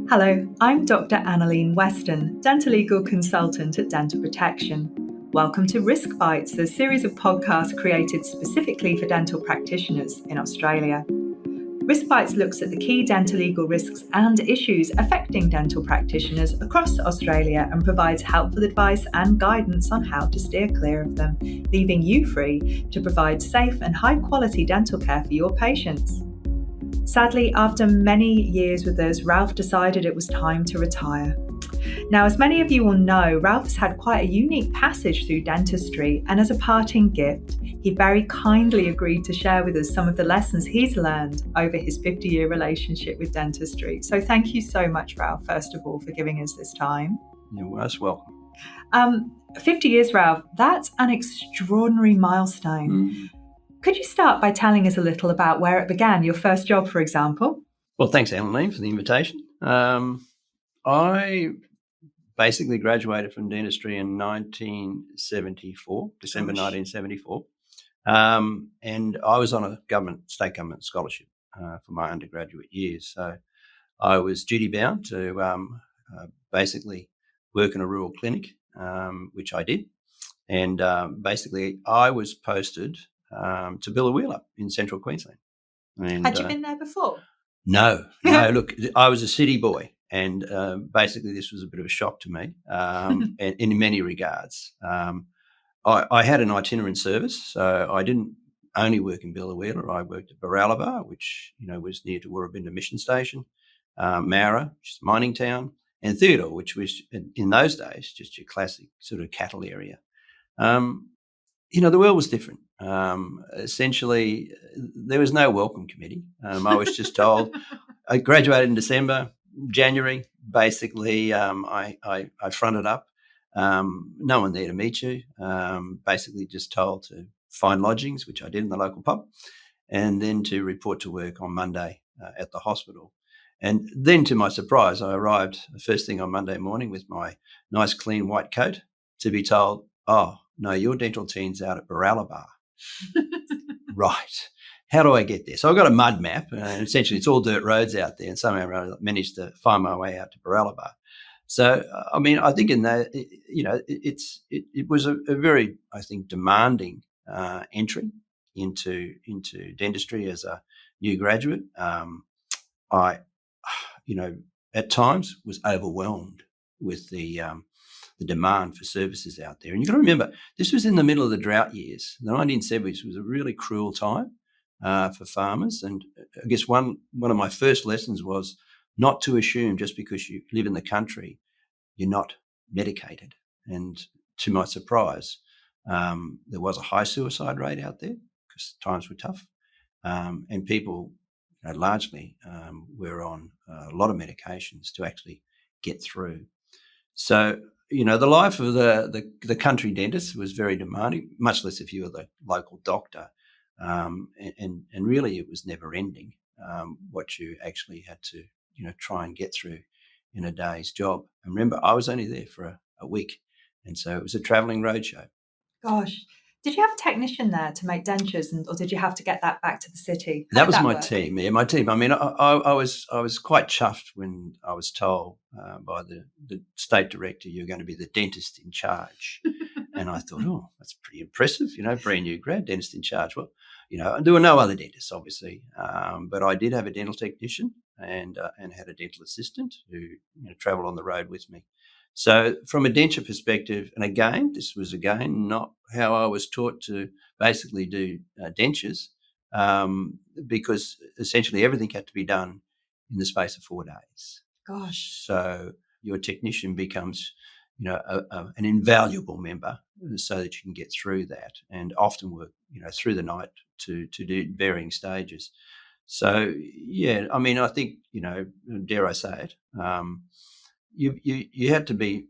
Hello, I'm Dr Annalene Weston, Dentolegal Consultant at Dental Protection. Welcome to RiskBites, a series of podcasts created specifically for dental practitioners in Australia. RiskBites looks at the key dental legal risks and issues affecting dental practitioners across Australia and provides helpful advice and guidance on how to steer clear of them, leaving you free to provide safe and high-quality dental care for your patients. Sadly, after many years with us, Ralph decided it was time to retire. Now, as many of you will know, Ralph's had quite a unique passage through dentistry, and as a parting gift, he very kindly agreed to share with us some of the lessons he's learned over his 50-year relationship with dentistry. So thank you so much, Ralph, first of all, for giving us this time. You're most welcome. 50 years, Ralph, that's an extraordinary milestone. Could you start by telling us a little about where it began, your first job, for example? Well, thanks, Annalene, for the invitation. I basically graduated from dentistry in 1974, December 1974, and I was on a state government scholarship for my undergraduate years. So I was duty-bound to basically work in a rural clinic, which I did, and basically I was posted to Billawheeler in central Queensland. And, had you been there before? No. Look, I was a city boy, and basically this was a bit of a shock to me, and in many regards. I had an itinerant service, so I didn't only work in Billawheeler. I worked at Baralaba, which was near to Woorabinda Mission Station, Mara, which is a mining town, and Theodore, which was in those days just your classic sort of cattle area. The world was different. Essentially, there was no welcome committee. I was just told I graduated in December, January. Basically, I fronted up. No one there to meet you. Basically, just told to find lodgings, which I did in the local pub, and then to report to work on Monday at the hospital. And then, to my surprise, I arrived the first thing on Monday morning with my nice, clean white coat to be told, "Oh, no, your dental team's out at Baralaba." Right. How do I get there? So I've got a mud map, and essentially it's all dirt roads out there, and somehow I managed to find my way out to Baralaba. So, I think in that, it was a very, I think, demanding entry into dentistry as a new graduate. I, at times was overwhelmed with the demand for services out there. And you've got to remember, this was in the middle of the drought years. The 1970s was a really cruel time for farmers. And I guess one of my first lessons was not to assume just because you live in the country, you're not medicated. And to my surprise, there was a high suicide rate out there because times were tough. And people largely were on a lot of medications to actually get through. So, the life of the country dentist was very demanding, much less if you were the local doctor. And really it was never ending, what you actually had to, try and get through in a day's job. And remember, I was only there for a week. And so it was a travelling roadshow. Gosh. Did you have a technician there to make dentures, or did you have to get that back to the city? That was my team. Yeah, my team. I mean, I was quite chuffed when I was told by the state director, "You're going to be the dentist in charge." And I thought, oh, that's pretty impressive. Brand new grad, dentist in charge. Well, there were no other dentists, obviously, but I did have a dental technician and had a dental assistant who travelled on the road with me. So from a denture perspective, and again, this was not how I was taught to basically do dentures, because essentially everything had to be done in the space of 4 days. Gosh. So your technician becomes, an invaluable member so that you can get through that, and often work, through the night to do varying stages. So, yeah, I mean, I think, dare I say it, you had to be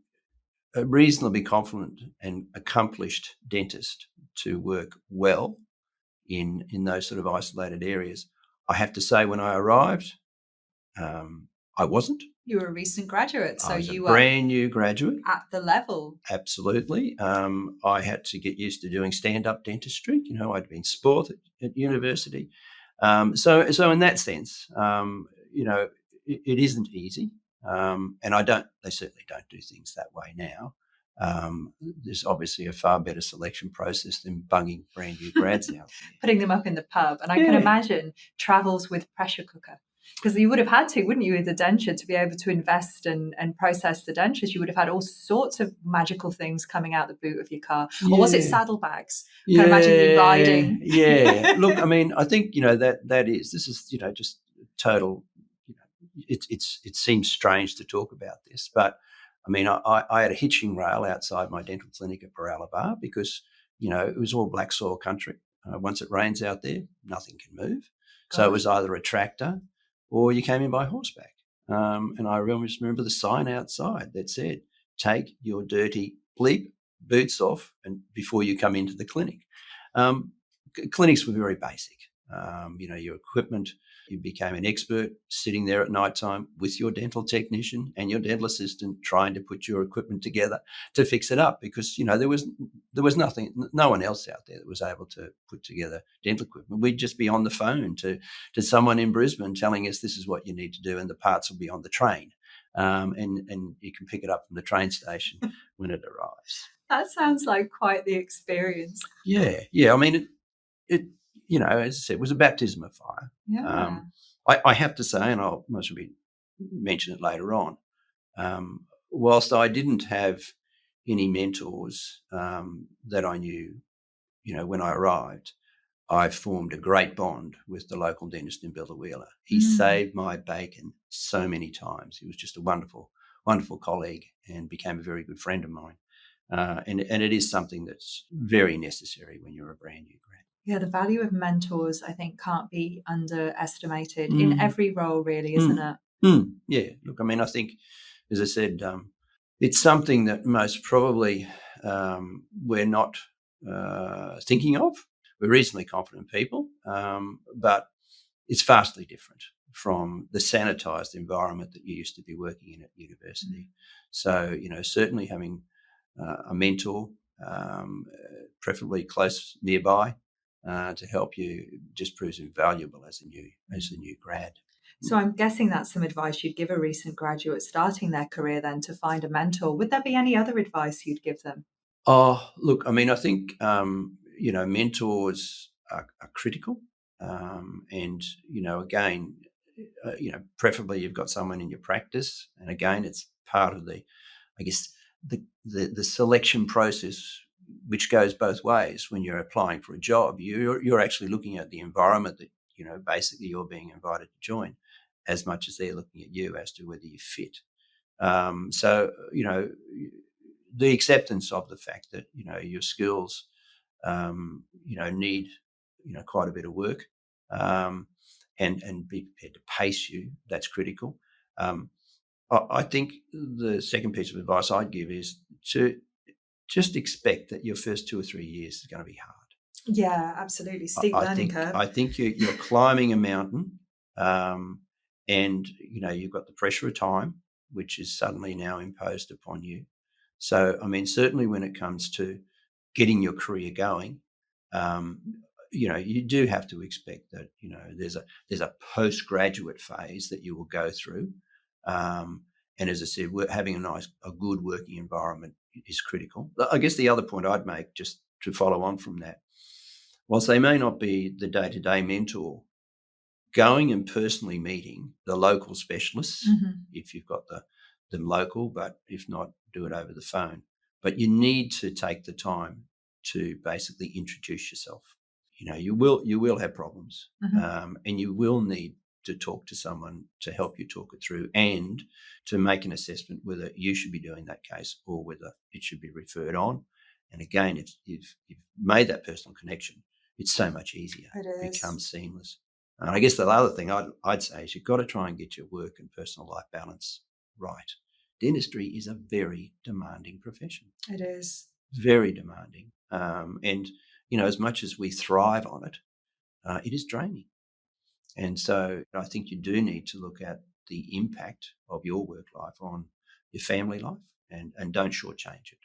a reasonably confident and accomplished dentist to work well in those sort of isolated areas. I have to say, when I arrived, I wasn't. You were a recent graduate, so you were brand new graduate at the level. Absolutely. I had to get used to doing stand-up dentistry. I'd been sport at university, so in that sense, it isn't easy. And they certainly don't do things that way now. There's obviously a far better selection process than bunging brand new grads out there. Putting them up in the pub. And I can imagine travels with pressure cooker. Because you would have had to, wouldn't you, with the denture, to be able to invest and process the dentures? You would have had all sorts of magical things coming out the boot of your car. Or was it saddlebags? I can imagine you riding. Yeah. Look, I mean, I think, this is just total, it seems strange to talk about this, but I mean, I had a hitching rail outside my dental clinic at Baralabar because, it was all black soil country. Once it rains out there, nothing can move. So it was either a tractor or you came in by horseback. And I remember the sign outside that said, "Take your dirty bleep boots off and before you come into the clinic." Clinics were very basic. Your equipment, you became an expert sitting there at night time with your dental technician and your dental assistant trying to put your equipment together to fix it up because, there was nothing, no one else out there that was able to put together dental equipment. We'd just be on the phone to someone in Brisbane telling us this is what you need to do and the parts will be on the train. And you can pick it up from the train station when it arrives. That sounds like quite the experience. Yeah. I mean, it as I said, it was a baptism of fire. Yeah. I have to say, and I'll maybe mention it later on, whilst I didn't have any mentors that I knew, when I arrived, I formed a great bond with the local dentist in Bella. He saved my bacon so many times. He was just a wonderful, wonderful colleague and became a very good friend of mine. And it is something that's very necessary when you're a brand new grad. Yeah, the value of mentors, I think, can't be underestimated in every role, really, isn't it? Yeah. Look, I mean, I think, as I said, it's something that most probably we're not thinking of. We're reasonably confident people, but it's vastly different from the sanitised environment that you used to be working in at university. So, certainly having a mentor, preferably close nearby, to help you just proves invaluable as a new grad. So I'm guessing that's some advice you'd give a recent graduate starting their career then to find a mentor. Would there be any other advice you'd give them? Oh, look, I mean, I think, mentors are critical. And, again, preferably you've got someone in your practice. And again, it's part of the selection process, which goes both ways. When you're applying for a job, you're actually looking at the environment that, basically you're being invited to join as much as they're looking at you as to whether you fit. So, the acceptance of the fact that, your skills, need, quite a bit of work and be prepared to pace you, that's critical. I think the second piece of advice I'd give is to just expect that your first 2 or 3 years is going to be hard. Yeah, absolutely. Steep learning curve. I think you're climbing a mountain and, you've got the pressure of time, which is suddenly now imposed upon you. So, I mean, certainly when it comes to getting your career going, you do have to expect that, there's a postgraduate phase that you will go through. And as I said, having a good working environment is critical. I guess the other point I'd make, just to follow on from that, whilst they may not be the day-to-day mentor, going and personally meeting the local specialists, if you've got them local, but if not, do it over the phone. But you need to take the time to basically introduce yourself. You will have problems, and you will need to talk to someone to help you talk it through and to make an assessment whether you should be doing that case or whether it should be referred on. And again, if you've made that personal connection, it's so much easier. It becomes seamless. And I guess the other thing I'd say is you've got to try and get your work and personal life balance right. Dentistry is a very demanding profession. It is. Very demanding. And, as much as we thrive on it, it is draining. And so I think you do need to look at the impact of your work life on your family life and don't shortchange it.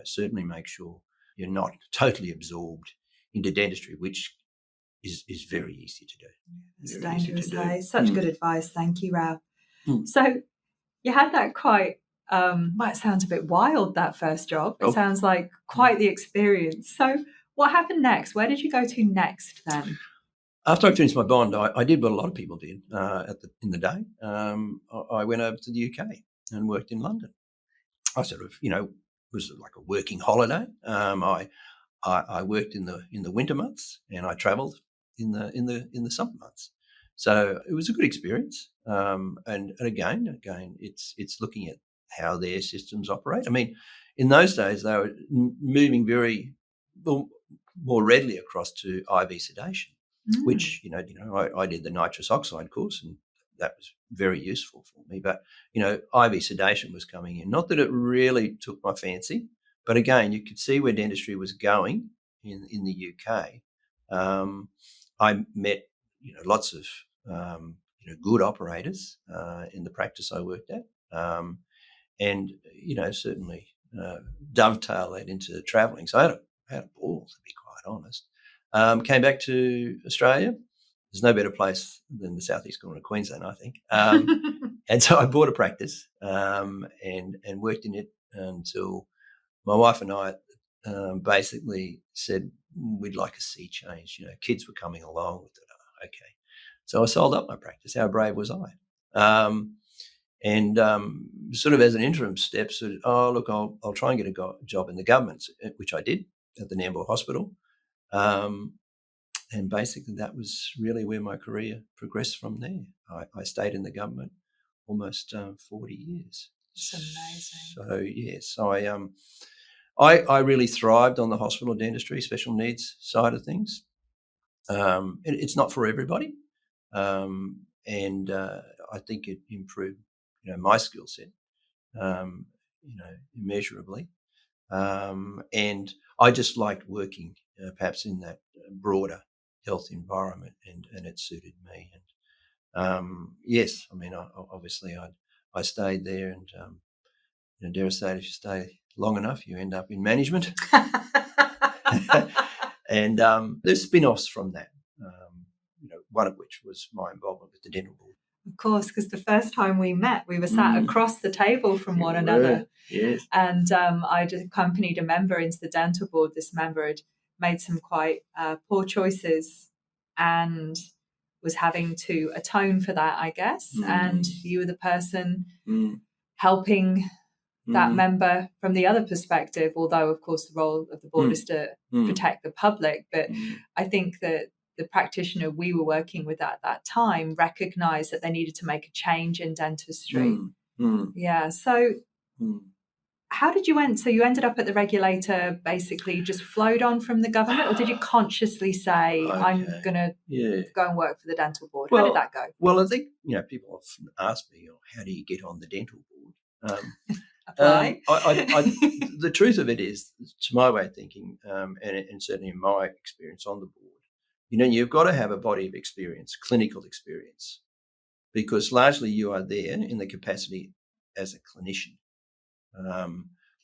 Certainly make sure you're not totally absorbed into dentistry, which is very easy to do. It's dangerous. Such good advice. Thank you, Ralph. So You had that quite, it sounds a bit wild, that first job. It sounds like quite the experience. So what happened next? Where did you go to next then? After I finished my bond, I did what a lot of people did in the day. I went over to the UK and worked in London. I sort of, was like a working holiday. I worked in the winter months, and I travelled in the summer months. So it was a good experience. And again, it's looking at how their systems operate. I mean, in those days they were moving very more readily across to IV sedation, which I did the nitrous oxide course, and that was very useful for me. But IV sedation was coming in. Not that it really took my fancy, but again, you could see where dentistry was going in the UK. I met lots of good operators in the practice I worked at, and certainly dovetail that into travelling. So I had a ball, to be quite honest. Came back to Australia. There's no better place than the southeast corner of Queensland, I think. And so I bought a practice and worked in it until my wife and I basically said we'd like a sea change. Kids were coming along with it. Okay. So I sold up my practice. How brave was I? And sort of as an interim step, said, oh, look, I'll try and get a job in the government, which I did at the Nambour Hospital. And basically that was really where my career progressed from there. I stayed in the government almost 40 years. That's amazing. So yes, I really thrived on the hospital dentistry, special needs side of things. It's not for everybody. And I think it improved, my skill set, immeasurably. And I just liked working perhaps in that broader health environment, and it suited me. And yes, I mean, obviously I stayed there, and dare I say, if you stay long enough, you end up in management. And there's spin-offs from that, one of which was my involvement with the dental board. Of course, because the first time we met, we were sat across the table from one another. Yes. And I just accompanied a member into the dental board. This member had made some quite poor choices and was having to atone for that, I guess. And you were the person helping that member from the other perspective, although, of course, the role of the board is to protect the public. But I think that the practitioner we were working with at that time recognised that they needed to make a change in dentistry. Yeah. So how did you end? So you ended up at the regulator, basically just flowed on from the government, or did you consciously say, I'm going to go and work for the dental board? How did that go? Well, I think, people often ask me, how do you get on the dental board? Apply. The truth of it is, to my way of thinking, and certainly in my experience on the board, you've got to have a body of experience, clinical experience, because largely you are there in the capacity as a clinician.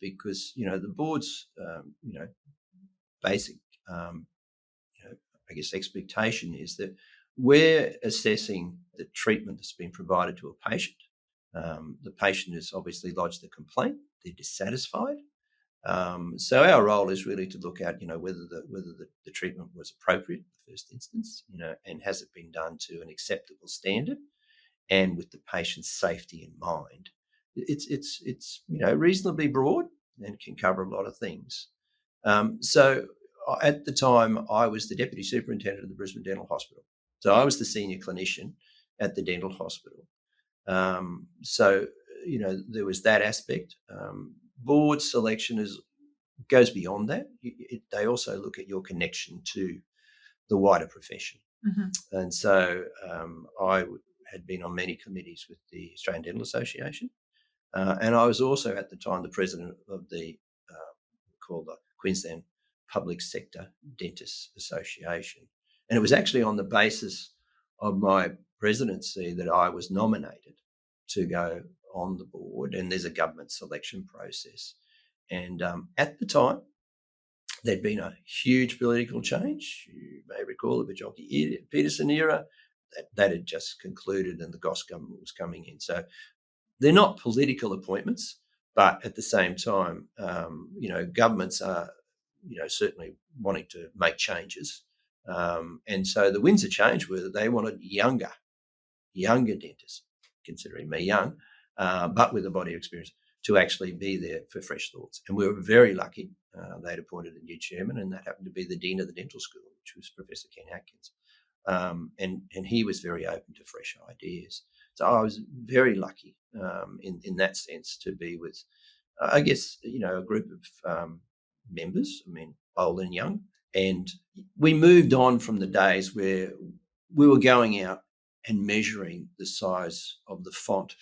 Because the board's basic I guess expectation is that we're assessing the treatment that's been provided to a patient. The patient has obviously lodged the complaint; they're dissatisfied. So our role is really to look at whether the treatment was appropriate in the first instance, and has it been done to an acceptable standard and with the patient's safety in mind. It's reasonably broad and can cover a lot of things. So at the time, I was the deputy superintendent of the Brisbane Dental Hospital. So I was the senior clinician at the dental hospital. So there was that aspect. Board selection goes beyond that. They also look at your connection to the wider profession. And so I had been on many committees with the Australian Dental Association. And I was also at the time the president of the called the Queensland Public Sector Dentists Association. And it was actually on the basis of my presidency that I was nominated to go on the board, and there's a government selection process. And at the time, there'd been a huge political change. You may recall the Bajorki-Peterson era. That had just concluded, and the Goss government was coming in. So they're not political appointments, but at the same time, governments are, certainly wanting to make changes. And so the winds of change were that they wanted younger dentists, considering me young, but with a body of experience, to actually be there for fresh thoughts. And we were very lucky. They'd appointed a new chairman, and that happened to be the dean of the dental school, which was Professor Ken Atkins. And he was very open to fresh ideas. So I was very lucky in that sense to be with, I guess, a group of members, old and young. And we moved on from the days where we were going out and measuring the size of the font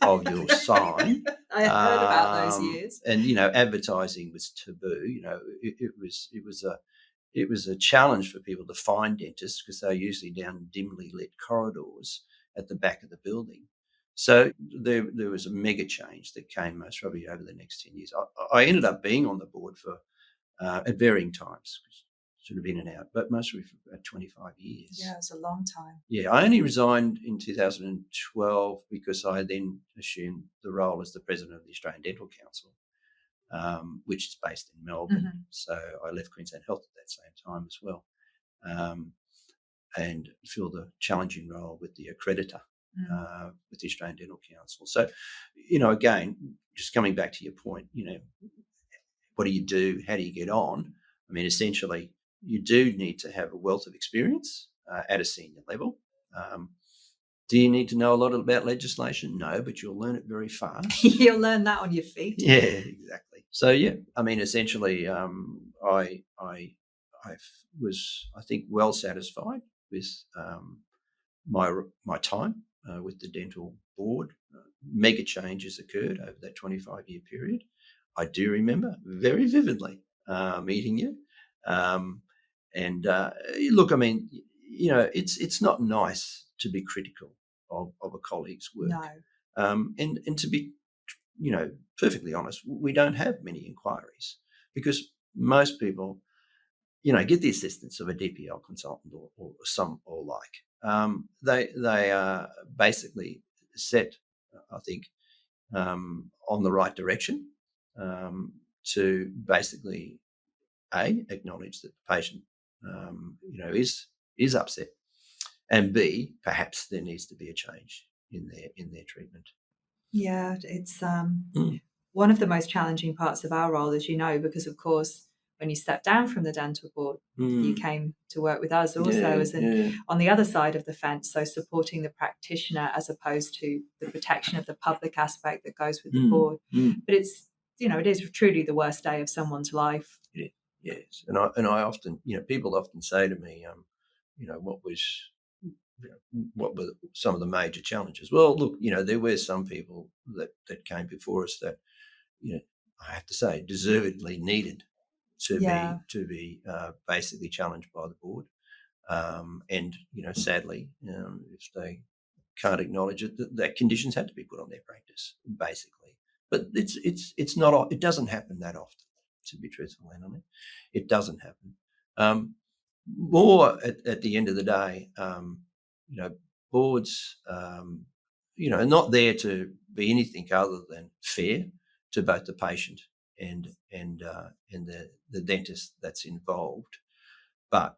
of your sign. I heard about those years. And, advertising was taboo. It was a challenge for people to find dentists because they're usually down dimly lit corridors at the back of the building. So there was a mega change that came most probably over the next 10 years. I ended up being on the board for at varying times, sort of in and out, but mostly for about 25 years. Yeah, it was a long time. Yeah, I only resigned in 2012 because I then assumed the role as the president of the Australian Dental Council, which is based in Melbourne. Mm-hmm. So I left Queensland Health at that same time as well, and filled a challenging role with the accreditor with the Australian Dental Council. So, again, just coming back to your point, what do you do? How do you get on? Essentially, you do need to have a wealth of experience at a senior level. Do you need to know a lot about legislation? No, but you'll learn it very fast. You'll learn that on your feet. Yeah, exactly. So, essentially, I was, I think, well satisfied with my time with the dental board. Mega changes occurred over that 25-year period. I do remember very vividly meeting you. Look, it's not nice to be critical of a colleague's work. No. And to be, perfectly honest, we don't have many inquiries because most people, get the assistance of a DPL consultant or some or like. They are basically set, I think, on the right direction to basically acknowledge that the patient, is upset, and B, perhaps there needs to be a change in their treatment. Yeah, it's one of the most challenging parts of our role, as you know, because of course, when you stepped down from the dental board, you came to work with us also on the other side of the fence, so supporting the practitioner as opposed to the protection of the public aspect that goes with the board. But it's, it is truly the worst day of someone's life. Yeah. Yes, and I often, people often say to me, what were some of the major challenges? Well, look, there were some people that came before us that, I have to say, deservedly needed to be basically challenged by the board, and sadly, if they can't acknowledge it, that conditions had to be put on their practice, basically. But it's not. It doesn't happen that often. To be truthful, Annalene, it doesn't happen. More at the end of the day, boards, are not there to be anything other than fair to both the patient and the dentist that's involved. But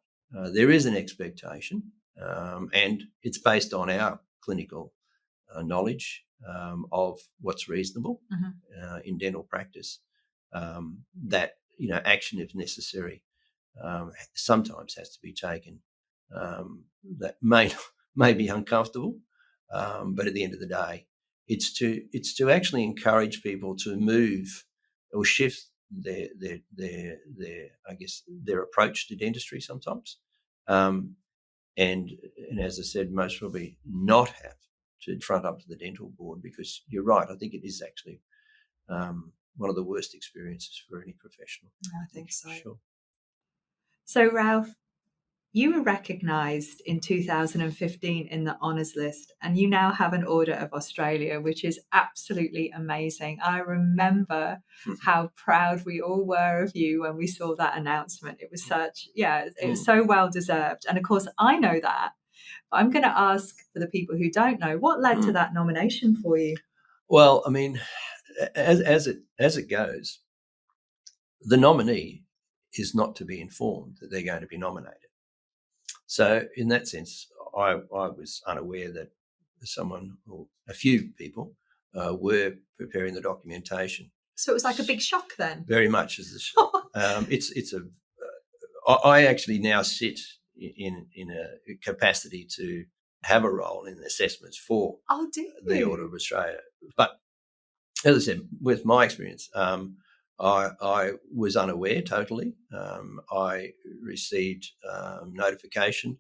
there is an expectation, and it's based on our clinical knowledge of what's reasonable in dental practice. That action, if necessary, sometimes has to be taken. That may be uncomfortable, but at the end of the day, it's to actually encourage people to move or shift their I guess their approach to dentistry sometimes, and as I said, most probably not have to front up to the dental board, because you're right. I think it is actually one of the worst experiences for any professional. I think so. Sure. So, Ralph, you were recognised in 2015 in the Honours List, and you now have an Order of Australia, which is absolutely amazing. I remember how proud we all were of you when we saw that announcement. It was it was so well deserved. And of course, I know that. But I'm going to ask, for the people who don't know, what led to that nomination for you? Well, I mean, as it goes, the nominee is not to be informed that they're going to be nominated. So in that sense, I was unaware that someone or a few people were preparing the documentation. So it was like a big shock then? Very much as a shock. I actually now sit in a capacity to have a role in assessments for the Order of Australia. But as I said, with my experience, I was unaware totally. I received notification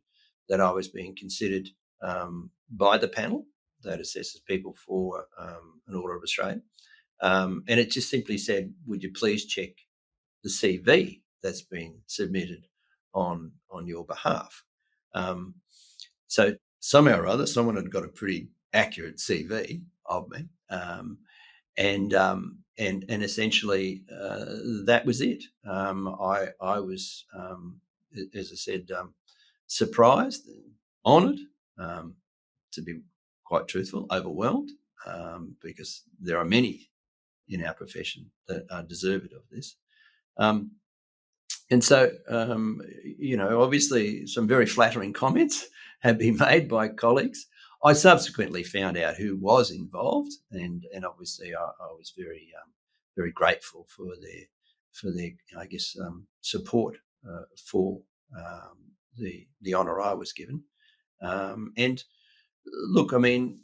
that I was being considered by the panel that assesses people for an Order of Australia. And it just simply said, would you please check the CV that's been submitted on your behalf? So somehow or other, someone had got a pretty accurate CV of me. And essentially that was it. I was, as I said, surprised, honoured, to be quite truthful, overwhelmed, because there are many in our profession that are deserving of this. And so, obviously some very flattering comments have been made by colleagues. I subsequently found out who was involved, and obviously I was very very grateful for their I guess support for the honour I was given. And look, I mean,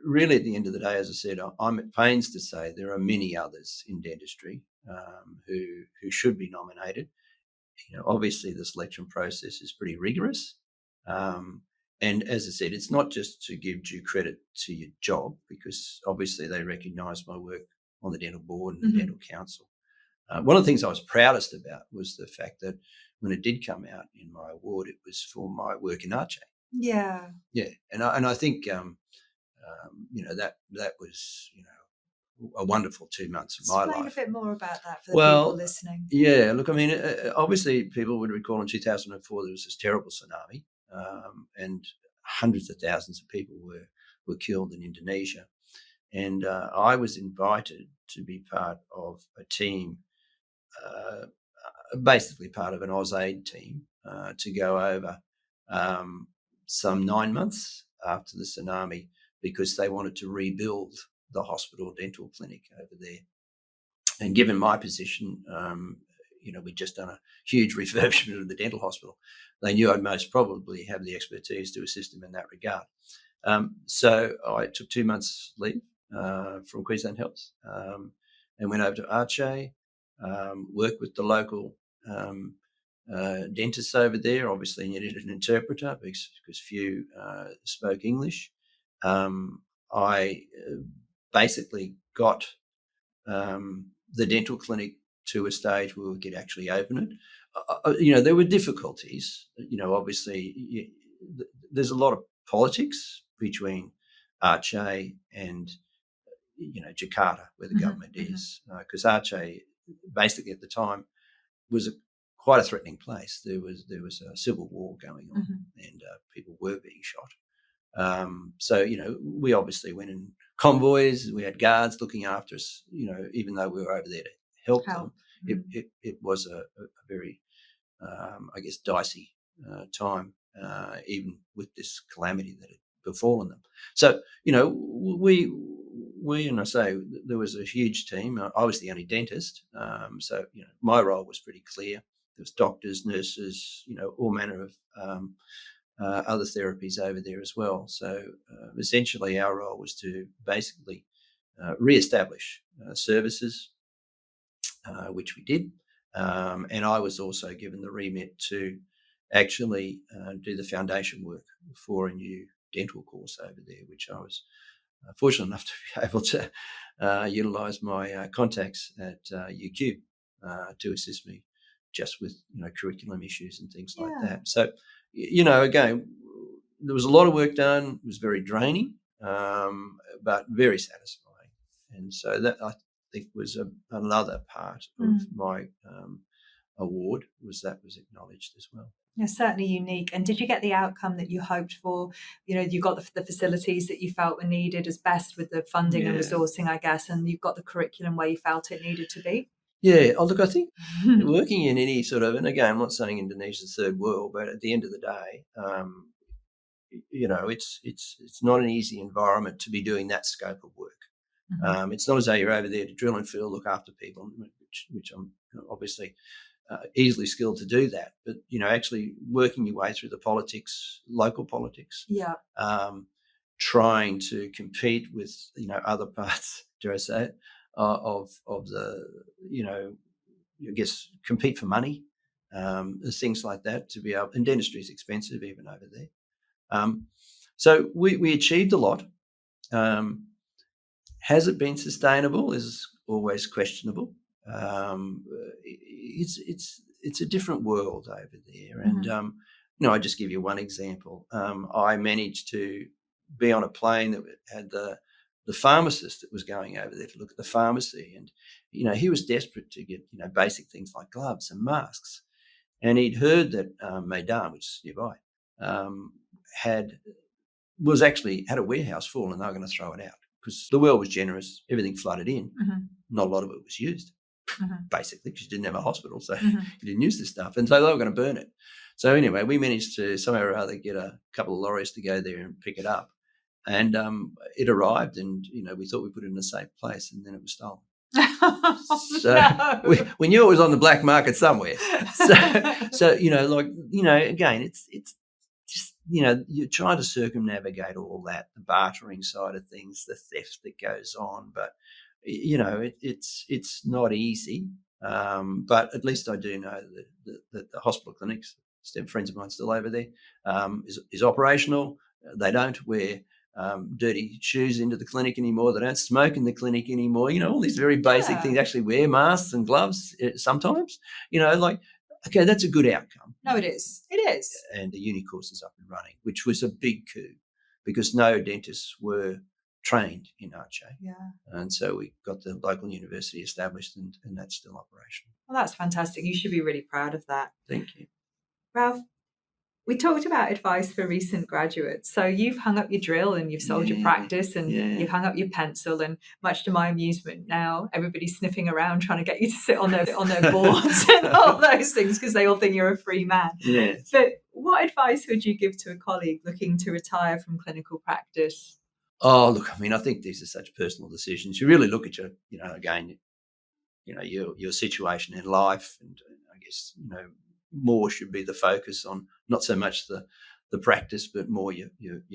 really at the end of the day, as I said, I'm at pains to say there are many others in dentistry who should be nominated. Obviously the selection process is pretty rigorous. And as I said, it's not just to give due credit to your job, because obviously they recognise my work on the dental board and the dental council. One of the things I was proudest about was the fact that when it did come out in my award, it was for my work in Arche. Yeah. Yeah. And I think, that was, a wonderful 2 months of my life. Explain a bit more about that for the people listening. Yeah, look, I mean, obviously people would recall in 2004 there was this terrible tsunami, and hundreds of thousands of people were killed in Indonesia. And I was invited to be part of a team, basically part of an AusAid team, to go over some 9 months after the tsunami, because they wanted to rebuild the hospital dental clinic over there. And given my position, we'd just done a huge refurbishment of the dental hospital. They knew I'd most probably have the expertise to assist them in that regard. So I took 2 months leave from Queensland Health and went over to Arche, worked with the local dentists over there. Obviously needed an interpreter because few spoke English. I basically got the dental clinic to a stage where we could actually open it. There were difficulties. Obviously there's a lot of politics between Arche and Jakarta, where the government is, because Arche basically at the time was quite a threatening place. There was a civil war going on, and people were being shot. So we obviously went in convoys. We had guards looking after us. Even though we were over there to help them, it was a very, I guess, dicey time, even with this calamity that had befallen them. So we and I say there was a huge team. I was the only dentist, so my role was pretty clear. There was doctors, nurses, all manner of other therapies over there as well. So essentially our role was to basically re-establish services, which we did. And I was also given the remit to actually do the foundation work for a new dental course over there, which I was fortunate enough to be able to utilise my contacts at UQ to assist me just with curriculum issues and things like that. So again, there was a lot of work done. It was very draining, but very satisfying. And so that I think was another part of my award was acknowledged as well. Yeah, certainly unique. And did you get the outcome that you hoped for? You got the facilities that you felt were needed as best with the funding and resourcing, I guess, and you've got the curriculum where you felt it needed to be? Yeah. Oh, look, I think working in any sort of, and again, I'm not saying Indonesia's third world, but at the end of the day, it's not an easy environment to be doing that scope of work. Mm-hmm. It's not as though you're over there to drill and fill, look after people, which I'm obviously easily skilled to do that. But, actually working your way through the politics, local politics, Yeah. Trying to compete with, other parts, dare I say it, of the, I guess, compete for money, things like that to be able, and dentistry is expensive even over there. So we achieved a lot. Has it been sustainable is always questionable. It's a different world over there. And, I just give you one example. I managed to be on a plane that had the pharmacist that was going over there to look at the pharmacy. And, he was desperate to get, basic things like gloves and masks. And he'd heard that Medan, which is nearby, had a warehouse full and they were going to throw it out because the world was generous. Everything flooded in. Not a lot of it was used, basically, because you didn't have a hospital, so you didn't use this stuff. And so they were going to burn it. So anyway, we managed to somehow or other get a couple of lorries to go there and pick it up. And it arrived and, we thought we put it in a safe place and then it was stolen. So we knew it was on the black market somewhere. So again, it's just, you're trying to circumnavigate all that, the bartering side of things, the theft that goes on. But, it's not easy. But at least I do know that the hospital clinics, friends of mine still over there, is operational. They don't wear dirty shoes into the clinic anymore. They don't smoke in the clinic anymore. All these very basic things. Actually wear masks and gloves sometimes. Okay, that's a good outcome. No, it is. It is. And the uni course is up and running, which was a big coup because no dentists were trained in Aceh. Yeah. And so we got the local university established and that's still operational. Well, that's fantastic. You should be really proud of that. Thank you. Ralph, we talked about advice for recent graduates. So you've hung up your drill and you've sold your practice and you've hung up your pencil. And much to my amusement now, everybody's sniffing around trying to get you to sit on their boards and all those things because they all think you're a free man. Yes. But what advice would you give to a colleague looking to retire from clinical practice? Oh, look, I think these are such personal decisions. You really look at your situation in life and I guess, more should be the focus on not so much the practice, but more your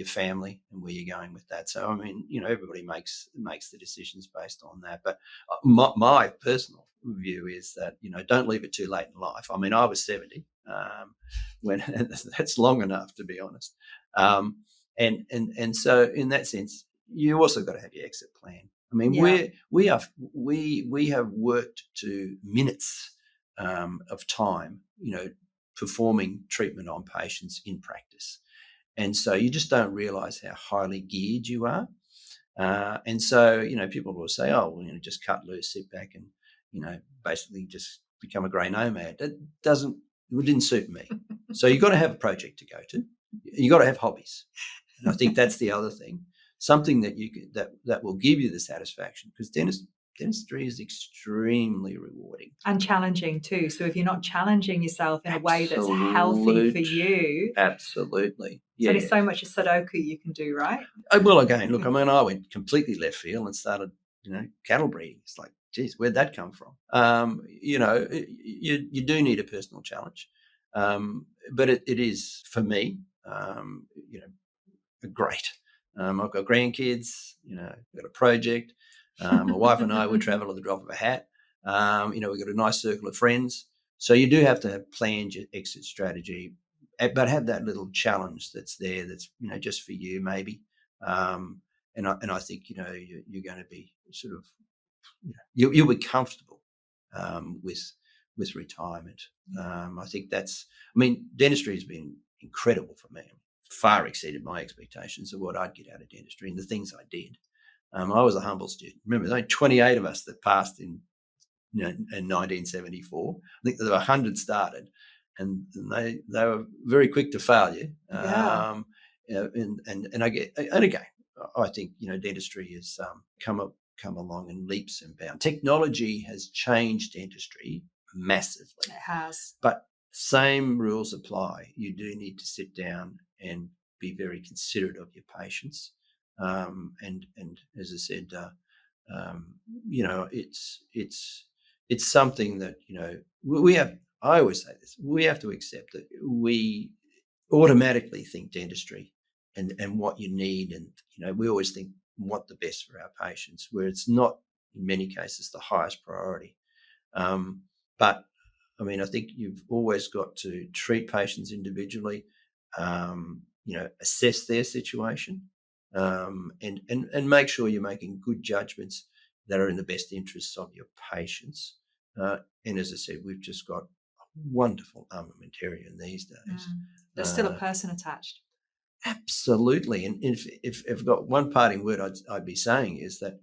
family and where you're going with that. So, everybody makes the decisions based on that. But my personal view is that, don't leave it too late in life. I was 70 when that's long enough, to be honest. And so in that sense, you also got to have your exit plan. We have worked to minutes of time, performing treatment on patients in practice. And so you just don't realise how highly geared you are. And so, people will say, oh, well, just cut loose, sit back and, basically just become a grey nomad. It didn't suit me. So you've got to have a project to go to. You've got to have hobbies. And I think that's the other thing, something that that will give you the satisfaction, because dentistry is extremely rewarding. And challenging too. So if you're not challenging yourself in a way that's healthy for you. Absolutely. Yeah. There's only so much a Sudoku you can do, right? Well, again, look, I went completely left field and started, cattle breeding. It's like, geez, where'd that come from? You do need a personal challenge. But it is, for me, great. I've got grandkids, I've got a project. My wife and I would travel at the drop of a hat. We've got a nice circle of friends. So you do have to have planned your exit strategy, but have that little challenge that's there that's, just for you maybe. And I think, you're going to be sort of, you'll be comfortable with retirement. I think dentistry has been incredible for me. Far exceeded my expectations of what I'd get out of dentistry and the things I did. I was a humble student. Remember, there were 28 of us that passed in 1974. I think there were 100 started. and they were very quick to fail you. Yeah. And again, I think dentistry has come along in leaps and bounds. Technology has changed dentistry massively. It has. But same rules apply. You do need to sit down and be very considerate of your patients. And as I said, it's something that we have. I always say this: we have to accept that we automatically think dentistry and what you need, and we always think want the best for our patients, where it's not in many cases the highest priority. But I mean, I think you've always got to treat patients individually, assess their situation, and make sure you're making good judgments that are in the best interests of your patients. And as I said, we've just got a wonderful armamentarium these days. There's still a person attached. Absolutely. And if I've got one parting word I'd be saying is that,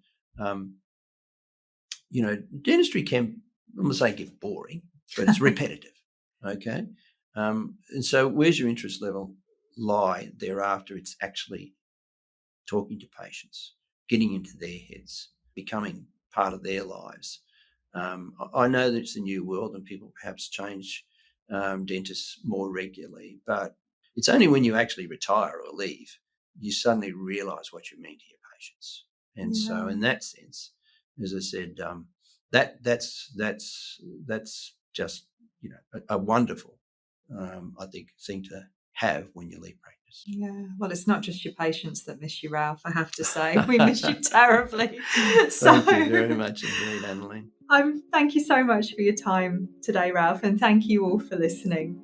dentistry can, I'm not saying get boring, but it's repetitive. Okay. And so where's your interest level lie thereafter? It's actually talking to patients, getting into their heads, becoming part of their lives. I know that it's a new world and people perhaps change dentists more regularly, but it's only when you actually retire or leave you suddenly realise what you mean to your patients. And so in that sense, as I said, that's just a wonderful I think thing to have when you leave practice. Yeah, well, it's not just your patients that miss you, Ralph, I have to say. We miss you terribly. Thank you very much indeed, Annalene. Thank you so much for your time today, Ralph, and thank you all for listening.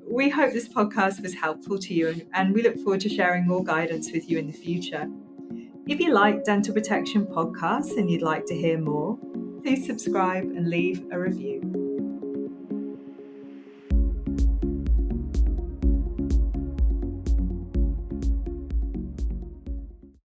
We hope this podcast was helpful to you, and we look forward to sharing more guidance with you in the future. If you like Dental Protection podcasts and you'd like to hear more, please subscribe and leave a review.